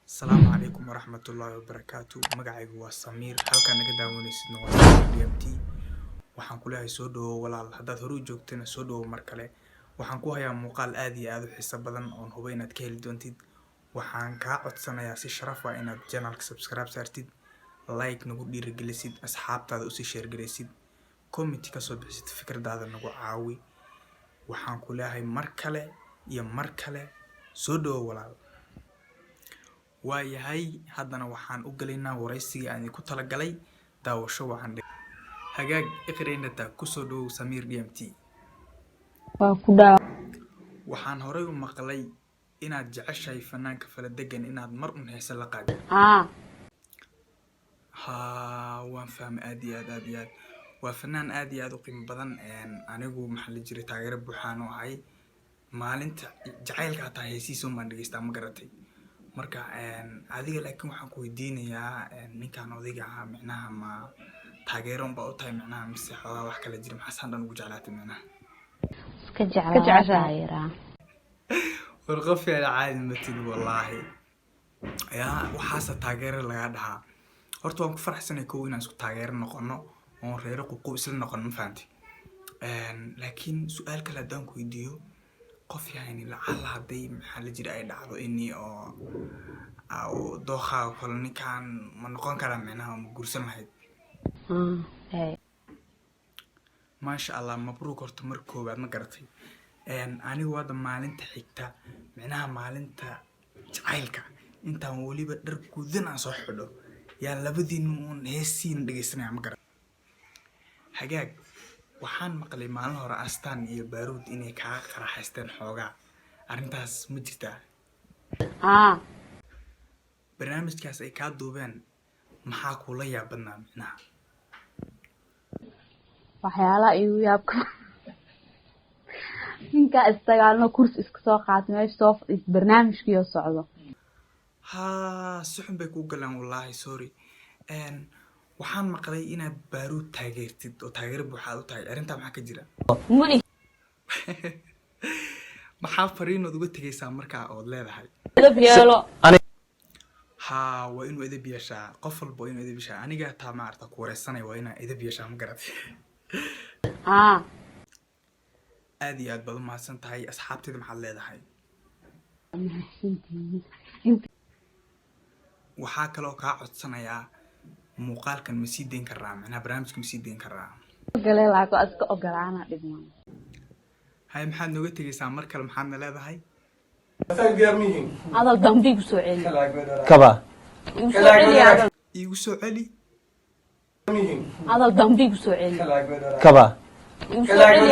السلام عليكم ورحمة الله وبركاته. مقعي هو سمير halka naga daawanaysidna waa DMT. waxaan ku leeyahay soo dhawo walaal hadaad hore u joogtana soo dhawo mar kale. waxaan ku hayaa muuqaal aad iyo aad u xiiso badan oo hubo inaad ka heli doontid. waxaan ka codsanayaa si sharaf ah inaad channelka subscribe saartid, like nagu dhiirigelisid, asxaabtaada u sii share gareysid, comment ka soo bixisid fikradaada nagu caawi. waxaan ku leeyahay mar kale iyo mar kale soo dhawo walaal. waayahay haddana waxaan u galaynaa waraysiga aan ku tala galay daawasho waxaan hagaag iqreynata ku soo dhaw Samiir DMT. waxaan horay u maqlay inaad jeceshahay fanaanka Faladegan inaad mar un heesa la qaado. waan fahmay aad iyo aad waa fanaan aad iyo aad u qiimo badan anigu maxaa la jiray taageero buuxaan oo ahay maalinta jacaylka hataa heesiiso maan dhageystaa ma garatay. marka adiga laakiin waxaan ku weydiinayaa ninkan odayga ah macnaha ma taageero ba u tahay macnaha mise xogaa wax kala jira maxaa san dhan ugu jeclaatay macnaha iska jeclahay warqaf ya caadi matid wallahi ya waxaas taageero laga dhahaa. horta waan ku faraxsanahay koow inaan isku taageero noqono oo reero qoqob isla noqon ma fahanti. laakiin su'aal kale hadaan ku weydiiyo qof yaani lacala haday maxaa la jira ay dhacdo inii oo dooqa kale ninkan ma noqon kara macnaha ma guursan lahayd. maasha Allah mabruuk horta mar koobaad ma garatay. anigu wada maalinta xigta macnaha maalinta jacaylka intaan waliba dhar gudan aan soo xidho yaa labadiin uun heesiin dhageysanaya ma garatay. hagaag waxaan maqlay maalin hore astaan iyo baaruud inay ka qaraxaysteen xoogaa arintaas ma jirtaa? barnaamijkaas ay ka duubeen maxaa kula yaabadnaa macnaha? waxyaalaha igu yaabka ninka istagaalno kursi iska soo qaatay meesha soo fadhiis barnaamijkiyo socdo. si xun bay ku galaan wallahi sorry. waxaan maqlay inaad baaruud taageertid oo taageero buuxaad u tahay arintaa maxaa ka jira? maxaa fariinood uga tegaysaa markaa ood leedahay waa inuu edeb yeeshaa qof walba waa inuu edeb yeeshaa. aniga taa maarta ku wareysanay waa inaan edeb yeeshaa ma garatay. aad iyo aad baad u mahadsan tahay. asxaabteeda maxaad leedahay? waxaa kaloo kaa codsanayaa muuqaalkan ma sii deyn karaa macnaha barnaamijka ma sii deyn karaa? galay laago iska ogolaana dhigmaan. hay maxaad nooga tegaysaa mar kale maxaadna leedahay? adal dambi ku soo celi kaba igu soo celi adal dambi ku soo celi kaba igu soo celi